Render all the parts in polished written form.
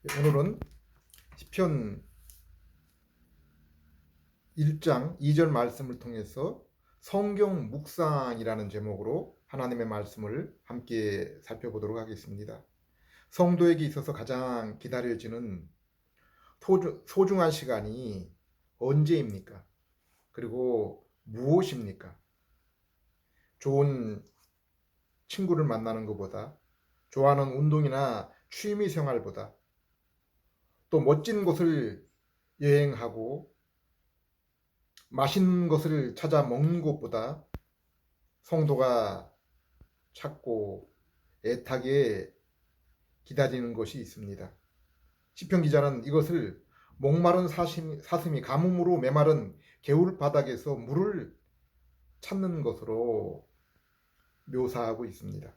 오늘은 시편 1장 2절 말씀을 통해서 성경 묵상이라는 제목으로 하나님의 말씀을 함께 살펴보도록 하겠습니다. 성도에게 있어서 가장 기다려지는 소중한 시간이 언제입니까? 그리고 무엇입니까? 좋은 친구를 만나는 것보다, 좋아하는 운동이나 취미 생활보다, 또 멋진 곳을 여행하고 맛있는 것을 찾아 먹는 것보다 성도가 찾고 애타게 기다리는 것이 있습니다. 시편 기자는 이것을 목마른 사슴이 가뭄으로 메마른 개울 바닥에서 물을 찾는 것으로 묘사하고 있습니다.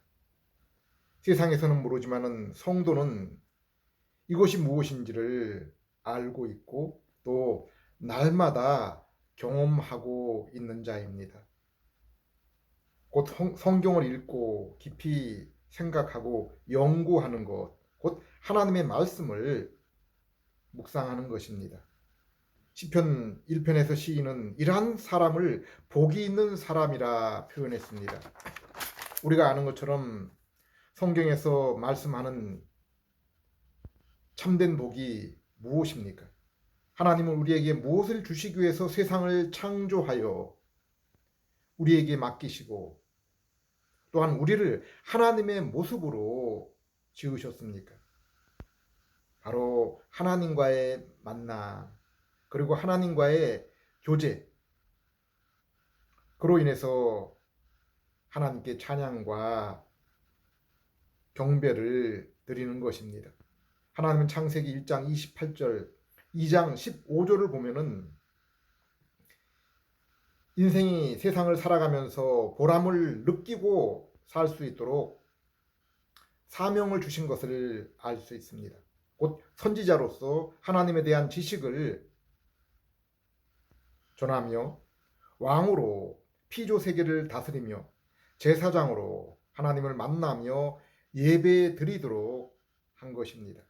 세상에서는 모르지만은 성도는 이것이 무엇인지를 알고 있고 또 날마다 경험하고 있는 자입니다. 곧 성경을 읽고 깊이 생각하고 연구하는 것, 곧 하나님의 말씀을 묵상하는 것입니다. 시편 1편에서 시인은 이러한 사람을 복이 있는 사람이라 표현했습니다. 우리가 아는 것처럼 성경에서 말씀하는 참된 복이 무엇입니까? 하나님은 우리에게 무엇을 주시기 위해서 세상을 창조하여 우리에게 맡기시고 또한 우리를 하나님의 모습으로 지으셨습니까? 바로 하나님과의 만남, 그리고 하나님과의 교제, 그로 인해서 하나님께 찬양과 경배를 드리는 것입니다. 하나님은 창세기 1장 28절, 2장 15절을 보면은 인생이 세상을 살아가면서 보람을 느끼고 살 수 있도록 사명을 주신 것을 알 수 있습니다. 곧 선지자로서 하나님에 대한 지식을 전하며 왕으로 피조 세계를 다스리며 제사장으로 하나님을 만나며 예배 드리도록 한 것입니다.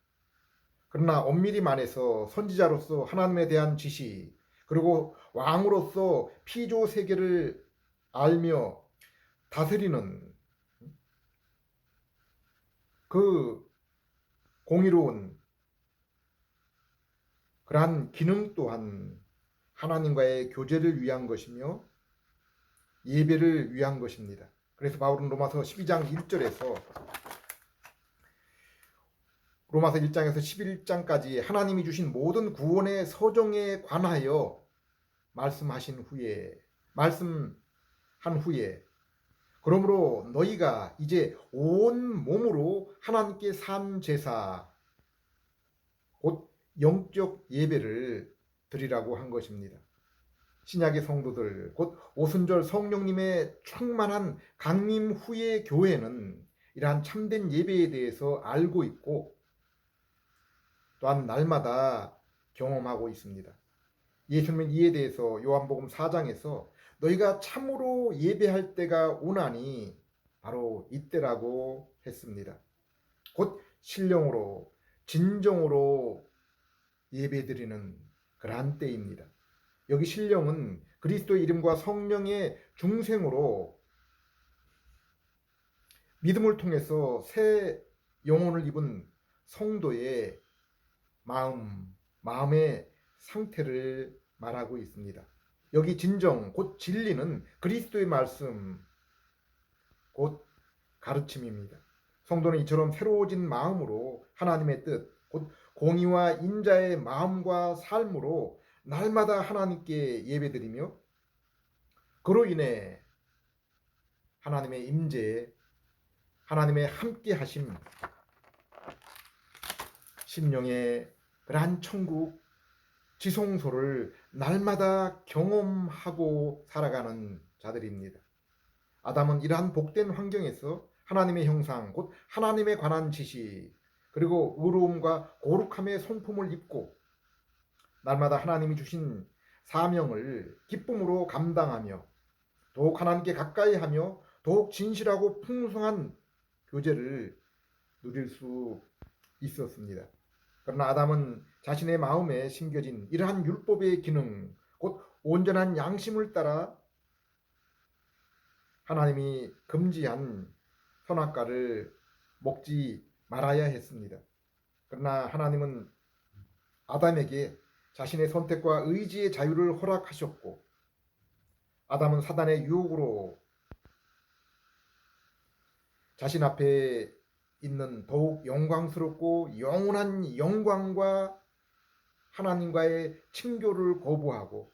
그러나 엄밀히 말해서 선지자로서 하나님에 대한 지식, 그리고 왕으로서 피조 세계를 알며 다스리는 그 공의로운 그러한 기능 또한 하나님과의 교제를 위한 것이며 예배를 위한 것입니다. 그래서 바울은 로마서 12장 1절에서 로마서 1장에서 11장까지 하나님이 주신 모든 구원의 서정에 관하여 말씀한 후에 그러므로 너희가 이제 온 몸으로 하나님께 산 제사 곧 영적 예배를 드리라고 한 것입니다. 신약의 성도들 곧 오순절 성령님의 충만한 강림 후의 교회는 이러한 참된 예배에 대해서 알고 있고 또한 날마다 경험하고 있습니다. 예수님은 이에 대해서 요한복음 4장에서 너희가 참으로 예배할 때가 오나니 바로 이때라고 했습니다. 곧 신령으로 진정으로 예배드리는 그러한 때입니다. 여기 신령은 그리스도의 이름과 성령의 중생으로 믿음을 통해서 새 영혼을 입은 성도의 마음의 상태를 말하고 있습니다. 여기 진정 곧 진리는 그리스도의 말씀 곧 가르침입니다. 성도는 이처럼 새로워진 마음으로 하나님의 뜻 곧 공의와 인자의 마음과 삶으로 날마다 하나님께 예배드리며 그로 인해 하나님의 임재, 하나님의 함께 하심, 심령의 그러한 천국 지성소를 날마다 경험하고 살아가는 자들입니다. 아담은 이러한 복된 환경에서 하나님의 형상, 곧 하나님에 관한 지식, 그리고 의로움과 거룩함의 성품을 입고 날마다 하나님이 주신 사명을 기쁨으로 감당하며 더욱 하나님께 가까이 하며 더욱 진실하고 풍성한 교제를 누릴 수 있었습니다. 그러나 아담은 자신의 마음에 심겨진 이러한 율법의 기능, 곧 온전한 양심을 따라 하나님이 금지한 선악과를 먹지 말아야 했습니다. 그러나 하나님은 아담에게 자신의 선택과 의지의 자유를 허락하셨고, 아담은 사단의 유혹으로 자신 앞에 있는 더욱 영광스럽고 영원한 영광과 하나님과의 친교를 거부하고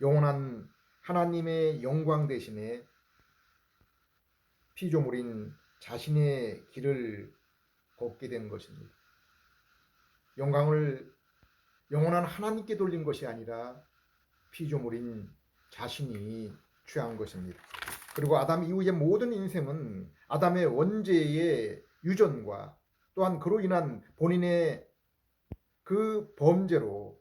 영원한 하나님의 영광 대신에 피조물인 자신의 길을 걷게 된 것입니다. 영광을 영원한 하나님께 돌린 것이 아니라 피조물인 자신이 취한 것입니다. 그리고 아담 이후의 모든 인생은 아담의 원죄의 유전과 또한 그로 인한 본인의 그 범죄로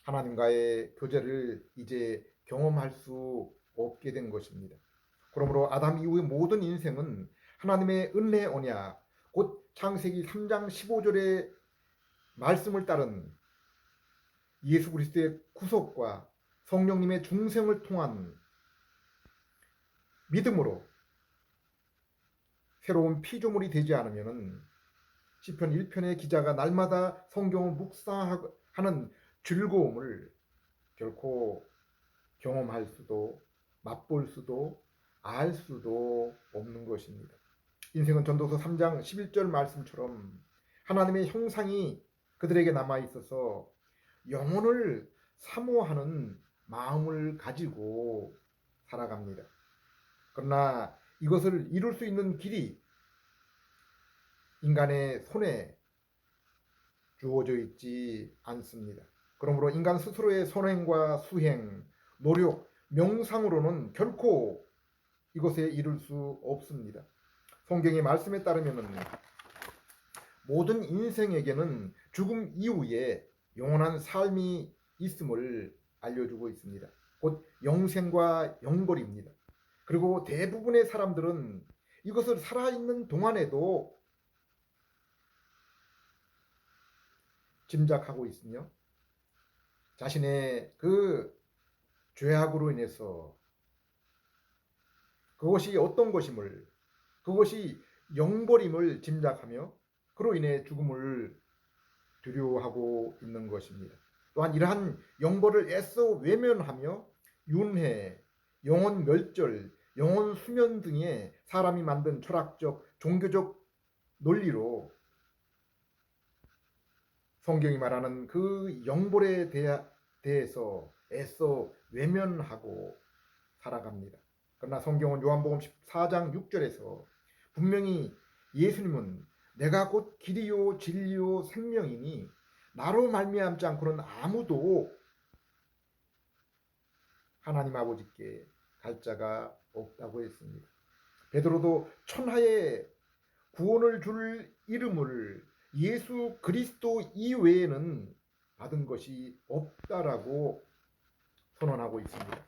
하나님과의 교제를 이제 경험할 수 없게 된 것입니다. 그러므로 아담 이후의 모든 인생은 하나님의 은혜 언약, 곧 창세기 3장 15절의 말씀을 따른 예수 그리스도의 구속과 성령님의 중생을 통한 믿음으로 새로운 피조물이 되지 않으면 시편 1편의 기자가 날마다 성경을 묵상하는 즐거움을 결코 경험할 수도 맛볼 수도 알 수도 없는 것입니다. 인생은 전도서 3장 11절 말씀처럼 하나님의 형상이 그들에게 남아 있어서 영혼을 사모하는 마음을 가지고 살아갑니다. 그러나 이것을 이룰 수 있는 길이 인간의 손에 주어져 있지 않습니다. 그러므로 인간 스스로의 선행과 수행, 노력, 명상으로는 결코 이것에 이룰 수 없습니다. 성경의 말씀에 따르면 모든 인생에게는 죽음 이후에 영원한 삶이 있음을 알려주고 있습니다. 곧 영생과 영벌입니다. 그리고 대부분의 사람들은 이것을 살아있는 동안에도 짐작하고 있으며 자신의 그 죄악으로 인해서 그것이 어떤 것임을, 그것이 영벌임을 짐작하며 그로 인해 죽음을 두려워하고 있는 것입니다. 또한 이러한 영벌을 애써 외면하며 윤회, 영혼 멸절, 영혼 수면 등의 사람이 만든 철학적, 종교적 논리로 성경이 말하는 그 영벌에 대해서 애써 외면하고 살아갑니다. 그러나 성경은 요한복음 14장 6절에서 분명히 예수님은 내가 곧 길이요 진리요 생명이니 나로 말미암지 않고는 아무도 하나님 아버지께 갈 자가 없다고 했습니다. 베드로도 천하에 구원을 줄 이름을 예수 그리스도 이외에는 받은 것이 없다라고 선언하고 있습니다.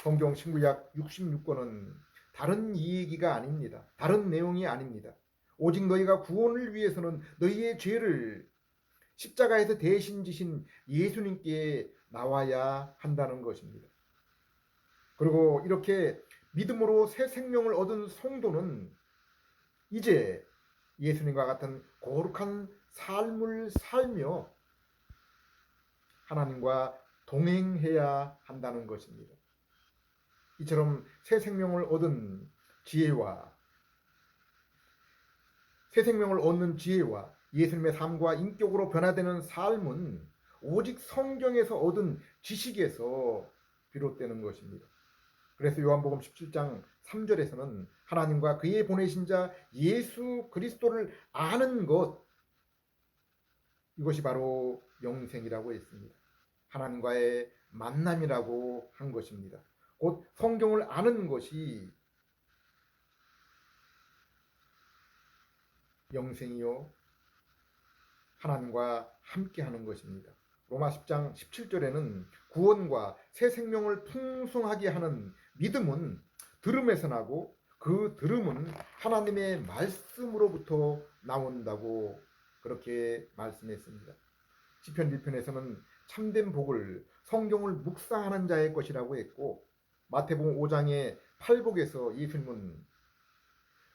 성경 신구약 66권은 다른 이야기가 아닙니다. 다른 내용이 아닙니다. 오직 너희가 구원을 위해서는 너희의 죄를 십자가에서 대신 지신 예수님께 나와야 한다는 것입니다. 그리고 이렇게 믿음으로 새 생명을 얻은 성도는 이제 예수님과 같은 거룩한 삶을 살며 하나님과 동행해야 한다는 것입니다. 이처럼 새 생명을 얻은 지혜와 새 생명을 얻는 지혜와 예수님의 삶과 인격으로 변화되는 삶은 오직 성경에서 얻은 지식에서 비롯되는 것입니다. 그래서 요한복음 17장 3절에서는 하나님과 그의 보내신 자 예수 그리스도를 아는 것, 이것이 바로 영생이라고 했습니다. 하나님과의 만남이라고 한 것입니다. 곧 성경을 아는 것이 영생이요 하나님과 함께하는 것입니다. 로마 10장 17절에는 구원과 새 생명을 풍성하게 하는 믿음은 들음에서 나고 그 들음은 하나님의 말씀으로부터 나온다고 그렇게 말씀했습니다. 시편 1편에서는 참된 복을 성경을 묵상하는 자의 것이라고 했고, 마태복음 5장의 팔복에서 예수님은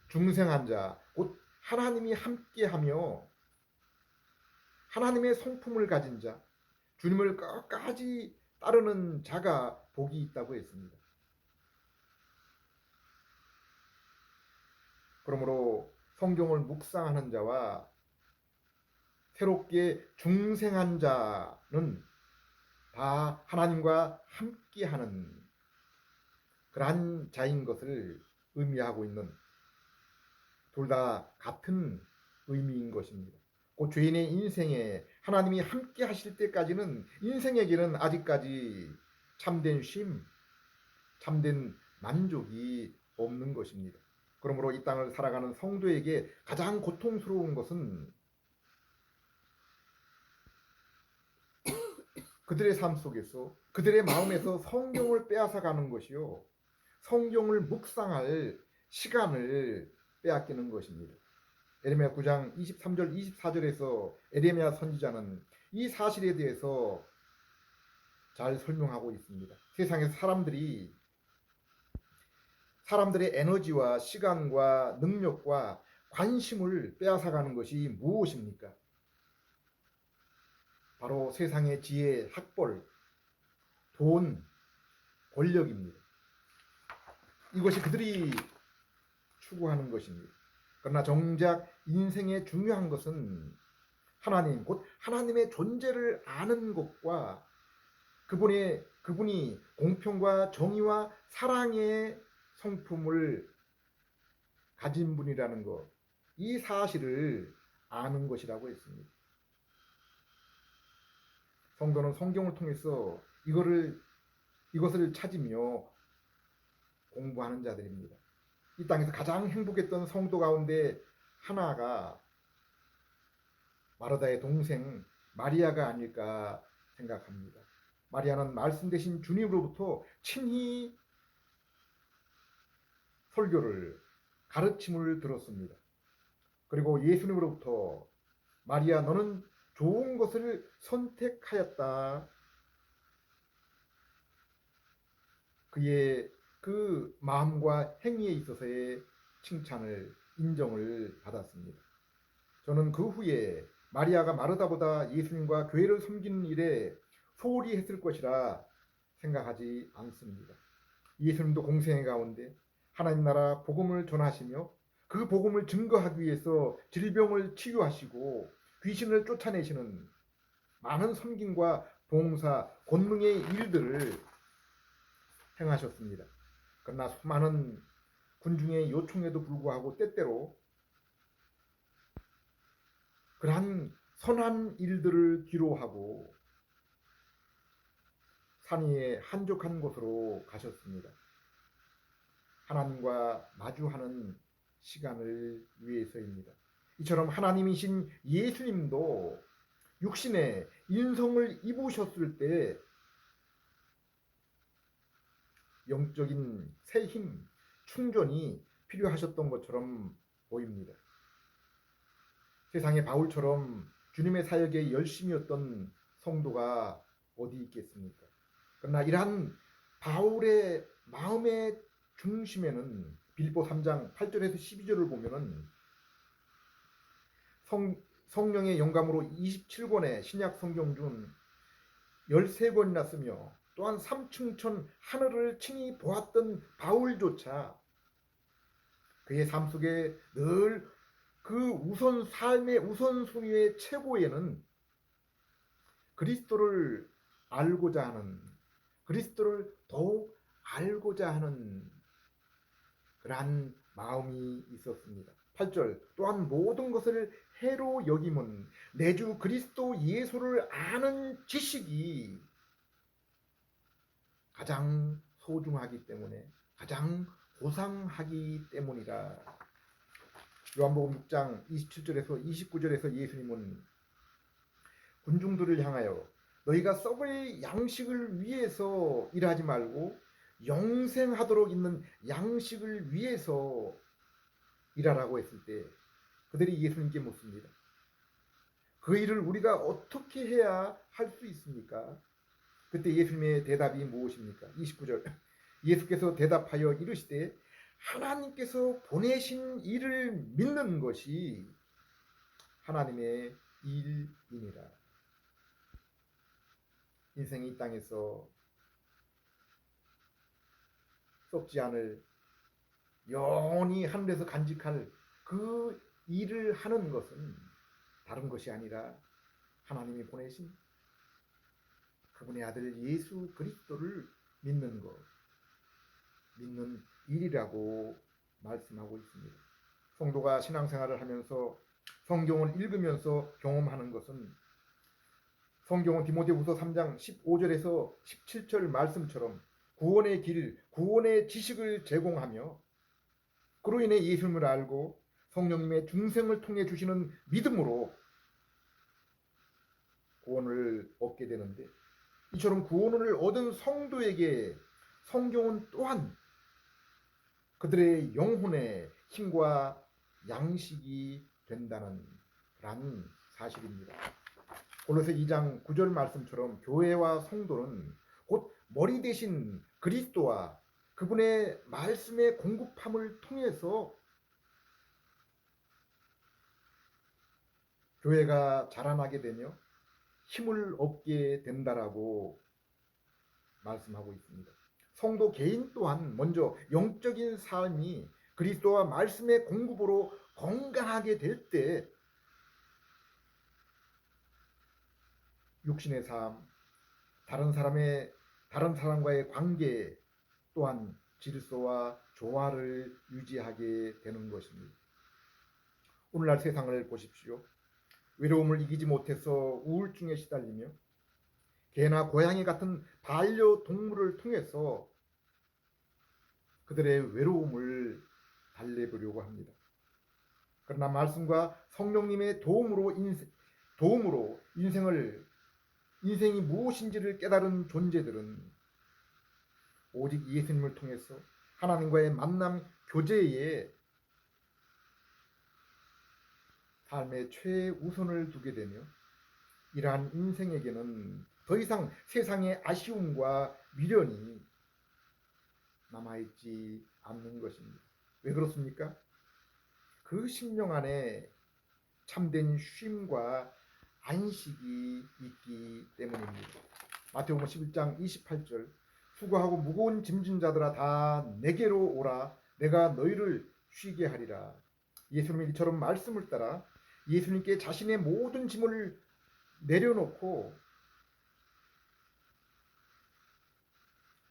중생한 자, 곧 하나님이 함께하며 하나님의 성품을 가진 자, 주님을 끝까지 따르는 자가 복이 있다고 했습니다. 그러므로 성경을 묵상하는 자와 새롭게 중생한 자는 다 하나님과 함께하는 그러한 자인 것을 의미하고 있는, 둘 다 같은 의미인 것입니다. 그 죄인의 인생에 하나님이 함께 하실 때까지는 인생의 길은 아직까지 참된 쉼, 참된 만족이 없는 것입니다. 그러므로 이 땅을 살아가는 성도에게 가장 고통스러운 것은 그들의 삶 속에서, 그들의 마음에서 성경을 빼앗아가는 것이요, 성경을 묵상할 시간을 빼앗기는 것입니다. 에레미야 9장 23절 24절에서 에레미야 선지자는 이 사실에 대해서 잘 설명하고 있습니다. 세상에서 사람들의 에너지와 시간과 능력과 관심을 빼앗아가는 것이 무엇입니까? 바로 세상의 지혜, 학벌, 돈, 권력입니다. 이것이 그들이 추구하는 것입니다. 그러나 정작 인생에 중요한 것은 하나님, 곧 하나님의 존재를 아는 것과 그분이 공평과 정의와 사랑의 성품을 가진 분이라는 것, 이 사실을 아는 것이라고 했습니다. 성도는 성경을 통해서 이것을 찾으며 공부하는 자들입니다. 이 땅에서 가장 행복했던 성도 가운데 하나가 마르다의 동생 마리아가 아닐까 생각합니다. 마리아는 말씀 대신 주님으로부터 친히 설교를, 가르침을 들었습니다. 그리고 예수님으로부터 마리아, 너는 좋은 것을 선택하였다. 그의 그 마음과 행위에 있어서의 칭찬을, 인정을 받았습니다. 저는 그 후에 마리아가 마르다보다 예수님과 교회를 섬기는 일에 소홀히 했을 것이라 생각하지 않습니다. 예수님도 공생의 가운데 하나님 나라 복음을 전하시며 그 복음을 증거하기 위해서 질병을 치유하시고 귀신을 쫓아내시는 많은 섬김과 봉사, 권능의 일들을 행하셨습니다. 그러나 수많은 군중의 요청에도 불구하고 때때로 그러한 선한 일들을 뒤로하고 산 위에 한적한 곳으로 가셨습니다. 하나님과 마주하는 시간을 위해서입니다. 이처럼 하나님이신 예수님도 육신의 인성을 입으셨을 때 영적인 새 힘, 충전이 필요하셨던 것처럼 보입니다. 세상의 바울처럼 주님의 사역에 열심이었던 성도가 어디 있겠습니까? 그러나 이러한 바울의 마음의 중심에는 빌립보 3장 8절에서 12절을 보면은 성령의 영감으로 27권의 신약 성경 중 13권이나 쓰며 또한 삼층천 하늘을 친히 보았던 바울조차 그의 삶 속에 늘 그 삶의 우선순위의 최고에는 그리스도를 알고자 하는, 그리스도를 더욱 알고자 하는 그러한 마음이 있었습니다. 8절, 또한 모든 것을 해로 여김은 내 주 그리스도 예수를 아는 지식이 가장 소중하기 때문에, 가장 고상하기 때문이라. 요한복음 6장 27절에서 29절에서 예수님은 군중들을 향하여 너희가 썩을 양식을 위해서 일하지 말고 영생하도록 있는 양식을 위해서 일하라고 했을 때 그들이 예수님께 묻습니다. 그 일을 우리가 어떻게 해야 할 수 있습니까? 그때 예수님의 대답이 무엇입니까? 29절. 예수께서 대답하여 이르시되 하나님께서 보내신 일을 믿는 것이 하나님의 일이니라. 인생이 이 땅에서 썩지 않을 영원히 하늘에서 간직할 그 일을 하는 것은 다른 것이 아니라 하나님이 보내신 그분의 아들 예수 그리스도를 믿는 것, 믿는 일이라고 말씀하고 있습니다. 성도가 신앙생활을 하면서 성경을 읽으면서 경험하는 것은 성경은 디모데후서 3장 15절에서 17절 말씀처럼 구원의 길, 구원의 지식을 제공하며 그로 인해 예수님을 알고 성령님의 중생을 통해 주시는 믿음으로 구원을 얻게 되는데, 이처럼 구원을 얻은 성도에게 성경은 또한 그들의 영혼의 힘과 양식이 된다는 그런 사실입니다. 골로새 2장 9절 말씀처럼 교회와 성도는 곧 머리 대신 그리스도와 그분의 말씀의 공급함을 통해서 교회가 자라나게 되며 힘을 얻게 된다라고 말씀하고 있습니다. 성도 개인 또한 먼저 영적인 삶이 그리스도와 말씀의 공급으로 건강하게 될 때 육신의 삶, 다른 사람과의 관계 또한 질서와 조화를 유지하게 되는 것입니다. 오늘날 세상을 보십시오. 외로움을 이기지 못해서 우울증에 시달리며 개나 고양이 같은 반려동물을 통해서 그들의 외로움을 달래보려고 합니다. 그러나 말씀과 성령님의 도움으로 인생이 무엇인지를 깨달은 존재들은 오직 예수님을 통해서 하나님과의 만남 교제에 삶의 최우선을 두게 되며 이러한 인생에게는 더 이상 세상의 아쉬움과 미련이 남아있지 않는 것입니다. 왜 그렇습니까? 그 심령 안에 참된 쉼과 안식이 있기 때문입니다. 마태복음 11장 28절 수고하고 무거운 짐진 자들아 다 내게로 오라 내가 너희를 쉬게 하리라. 예수님이 이처럼 말씀을 따라 예수님께 자신의 모든 짐을 내려놓고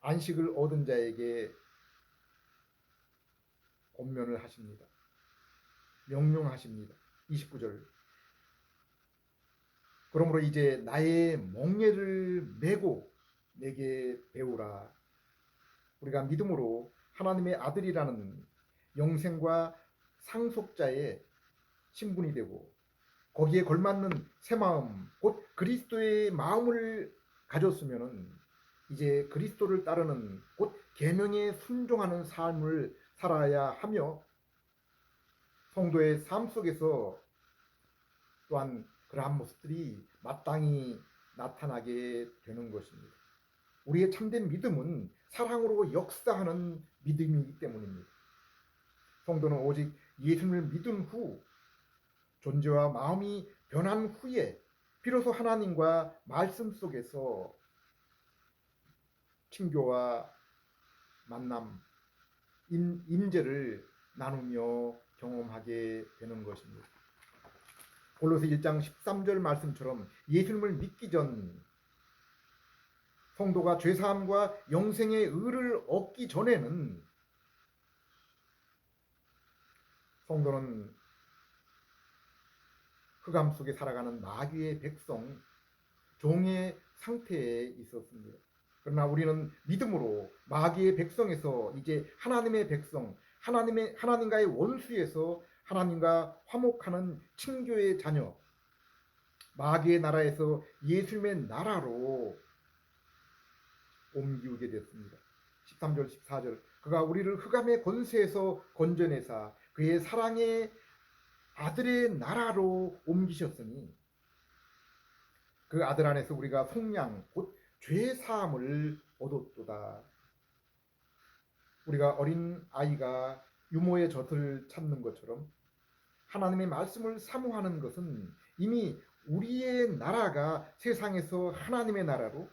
안식을 얻은 자에게 권면을 하십니다. 명령하십니다. 29절 그러므로 이제 나의 멍에를 메고 내게 배우라. 우리가 믿음으로 하나님의 아들이라는 영생과 상속자의 신분이 되고 거기에 걸맞는 새 마음 곧 그리스도의 마음을 가졌으면 이제 그리스도를 따르는 곧 계명에 순종하는 삶을 살아야 하며 성도의 삶 속에서 또한 그러한 모습들이 마땅히 나타나게 되는 것입니다. 우리의 참된 믿음은 사랑으로 역사하는 믿음이기 때문입니다. 성도는 오직 예수님을 믿은 후 존재와 마음이 변한 후에 비로소 하나님과 말씀 속에서 친교와 만남, 임재를 나누며 경험하게 되는 것입니다. 골로새 1장 13절 말씀처럼 예수님을 믿기 전 성도가 죄사함과 영생의 의를 얻기 전에는 성도는 흑암 속에 살아가는 마귀의 백성, 종의 상태에 있었습니다. 그러나 우리는 믿음으로 마귀의 백성에서 이제 하나님의 백성, 하나님과의 원수에서 하나님과 화목하는 친교의 자녀, 마귀의 나라에서 예수님의 나라로 옮기게 됐습니다. 13절 14절 그가 우리를 흑암의 권세에서 건져내사 그의 사랑의 아들의 나라로 옮기셨으니 그 아들 안에서 우리가 속량 곧 죄 사함을 얻었도다. 우리가 어린 아이가 유모의 젖을 찾는 것처럼 하나님의 말씀을 사모하는 것은 이미 우리의 나라가 세상에서 하나님의 나라로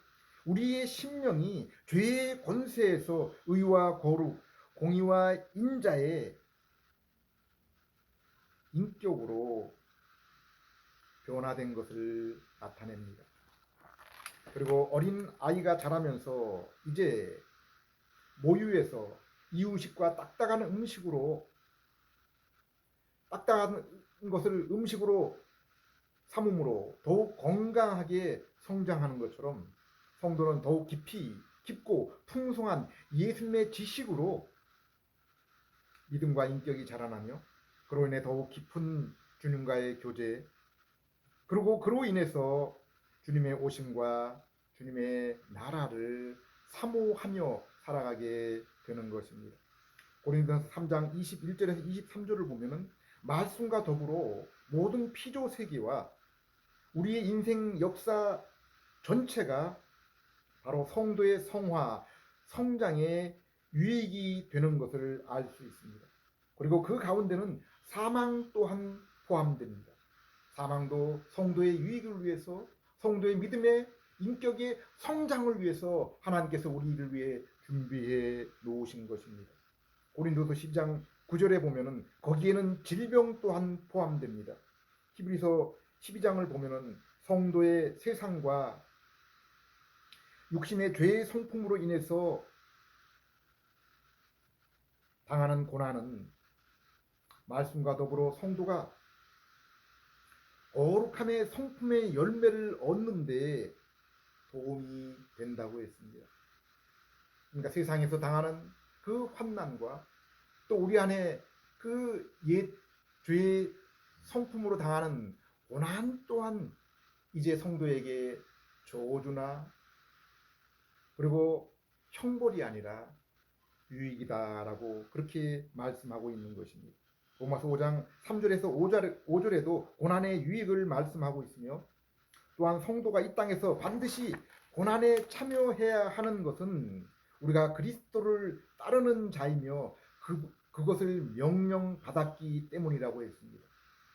우리의 심령이 죄의 권세에서 의와 거룩, 공의와 인자의 인격으로 변화된 것을 나타냅니다. 그리고 어린 아이가 자라면서 이제 모유에서 이유식과 딱딱한 것을 음식으로 삼음으로 더욱 건강하게 성장하는 것처럼 성도는 더욱 깊고 풍성한 예수님의 지식으로 믿음과 인격이 자라나며 그로 인해 더욱 깊은 주님과의 교제 그리고 그로 인해서 주님의 오심과 주님의 나라를 사모하며 살아가게 되는 것입니다. 고린도전서 3장 21절에서 23절을 보면은 말씀과 더불어 모든 피조 세계와 우리의 인생 역사 전체가 바로 성도의 성화, 성장의 유익이 되는 것을 알 수 있습니다. 그리고 그 가운데는 사망 또한 포함됩니다. 사망도 성도의 유익을 위해서 성도의 믿음의 인격의 성장을 위해서 하나님께서 우리를 위해 준비해 놓으신 것입니다. 고린도서 10장 9절에 보면은 거기에는 질병 또한 포함됩니다. 히브리서 12장을 보면은 성도의 세상과 육신의 죄의 성품으로 인해서 당하는 고난은 말씀과 더불어 성도가 거룩함의 성품의 열매를 얻는 데 도움이 된다고 했습니다. 그러니까 세상에서 당하는 그 환난과 또 우리 안에 그 옛 죄의 성품으로 당하는 고난 또한 이제 성도에게 저주나 그리고 형벌이 아니라 유익이다라고 그렇게 말씀하고 있는 것입니다. 로마서 5장 3절에서 5절에도 고난의 유익을 말씀하고 있으며 또한 성도가 이 땅에서 반드시 고난에 참여해야 하는 것은 우리가 그리스도를 따르는 자이며 그것을 명령받았기 때문이라고 했습니다.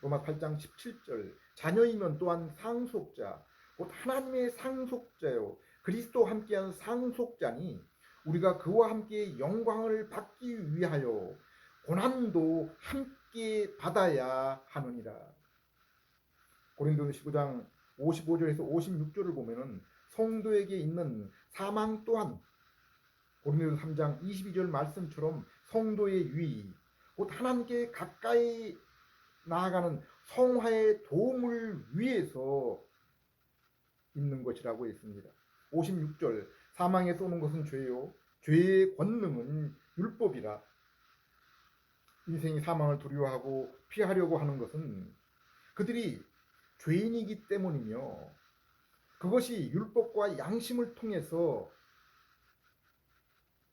로마 8장 17절 자녀이면 또한 상속자 곧 하나님의 상속자요 그리스도와 함께한 상속자니 우리가 그와 함께 영광을 받기 위하여 고난도 함께 받아야 하느니라. 고린도서 15장 55절에서 56절을 보면은 성도에게 있는 사망 또한 고린도서 3장 22절 말씀처럼 성도의 유익 곧 하나님께 가까이 나아가는 성화의 도움을 위해서 있는 것이라고 했습니다. 56절 사망에 쏘는 것은 죄요 죄의 권능은 율법이라. 인생이 사망을 두려워하고 피하려고 하는 것은 그들이 죄인이기 때문이며 그것이 율법과 양심을 통해서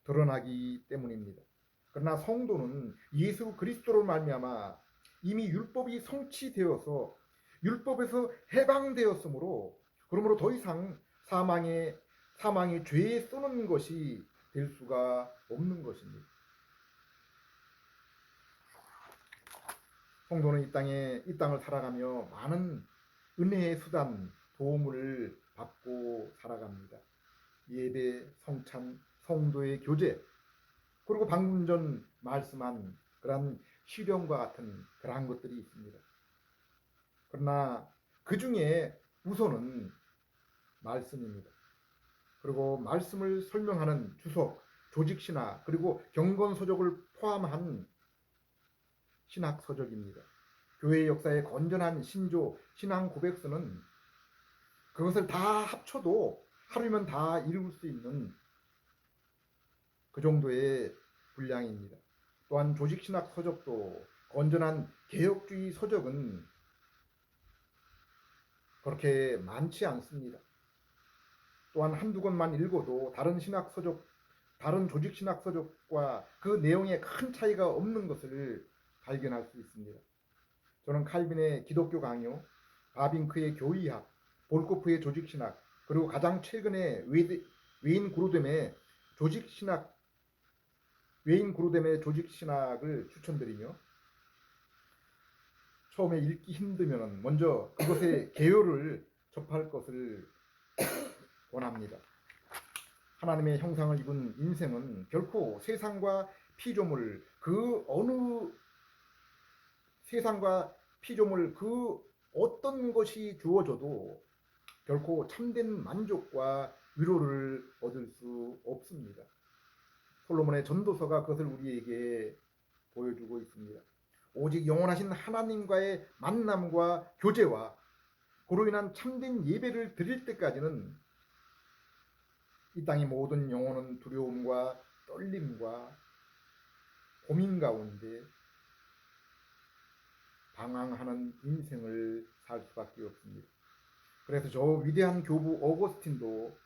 드러나기 때문입니다. 그러나 성도는 예수 그리스도로 말미암아 이미 율법이 성취되어서 율법에서 해방되었으므로 그러므로 더 이상 사망의 죄에 쏘는 것이 될 수가 없는 것입니다. 성도는 이 땅을 살아가며 많은 은혜의 수단, 도움을 받고 살아갑니다. 예배, 성찬, 성도의 교제, 그리고 방금 전 말씀한 그러한 시련과 같은 그러한 것들이 있습니다. 그러나 그 중에 우선은 말씀입니다. 그리고 말씀을 설명하는 주석, 조직신학, 그리고 경건서적을 포함한 신학서적입니다. 교회의 역사에 건전한 신조, 신앙 고백서는 그것을 다 합쳐도 하루면 다 읽을 수 있는 그 정도의 분량입니다. 또한 조직신학 서적도 건전한 개혁주의 서적은 그렇게 많지 않습니다. 또한 한두 권만 읽어도 다른 신학 서적 다른 조직신학 서적과 그 내용에 큰 차이가 없는 것을 발견할 수 있습니다. 저는 칼빈의 기독교 강요, 바빙크의 교의학, 볼코프의 조직신학, 그리고 가장 최근에 웨인 구루뎀의 조직신학을 추천드리며, 처음에 읽기 힘들면 먼저 그것의 개요를 접할 것을 원합니다. 하나님의 형상을 입은 인생은 결코 세상과 피조물 그 어떤 것이 주어져도 결코 참된 만족과 위로를 얻을 수 없습니다. 솔로몬의 전도서가 그것을 우리에게 보여주고 있습니다. 오직 영원하신 하나님과의 만남과 교제와 그로 인한 참된 예배를 드릴 때까지는 이 땅의 모든 영혼은 두려움과 떨림과 고민 가운데 방황하는 인생을 살 수밖에 없습니다. 그래서 저 위대한 교부 어거스틴도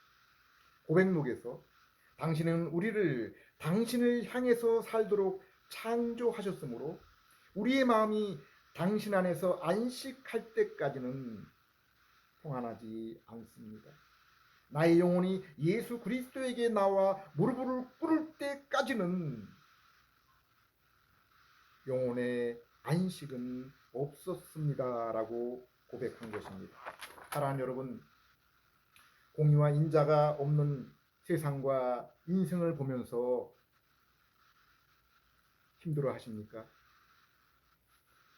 고백록에서 당신은 우리를 당신을 향해서 살도록 창조하셨으므로 우리의 마음이 당신 안에서 안식할 때까지는 평안하지 않습니다. 나의 영혼이 예수 그리스도에게 나와 무릎을 꿇을 때까지는 영혼의 안식은 없었습니다. 라고 고백한 것입니다. 사랑하는 여러분, 공의와 인자가 없는 세상과 인생을 보면서 힘들어 하십니까?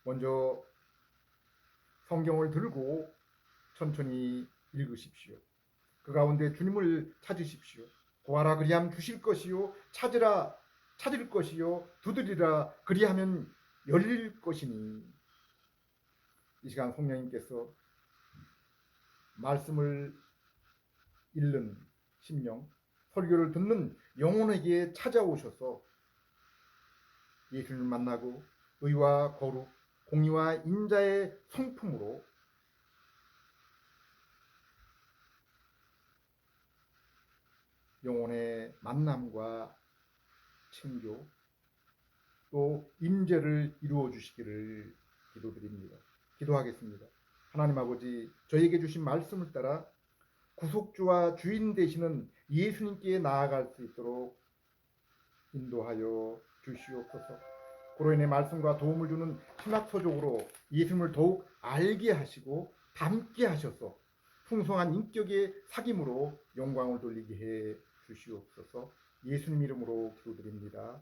먼저 성경을 들고 천천히 읽으십시오. 그 가운데 주님을 찾으십시오. 구하라 그리하면 주실 것이요, 찾을 것이요, 두드리라 그리하면 열릴 것이니. 이 시간 성령님께서 말씀을 읽는 심령, 설교를 듣는 영혼에게 찾아오셔서 예수님을 만나고 의와 거룩, 공의와 인자의 성품으로 영혼의 만남과 친교, 또 임재를 이루어 주시기를 기도드립니다. 기도하겠습니다. 하나님 아버지, 저에게 주신 말씀을 따라 구속주와 주인 되시는 예수님께 나아갈 수 있도록 인도하여 주시옵소서. 그로 인해 말씀과 도움을 주는 신학서적으로 예수님을 더욱 알게 하시고 닮게 하셔서 풍성한 인격의 사귐으로 영광을 돌리게 해 주시옵소서. 예수님 이름으로 기도드립니다.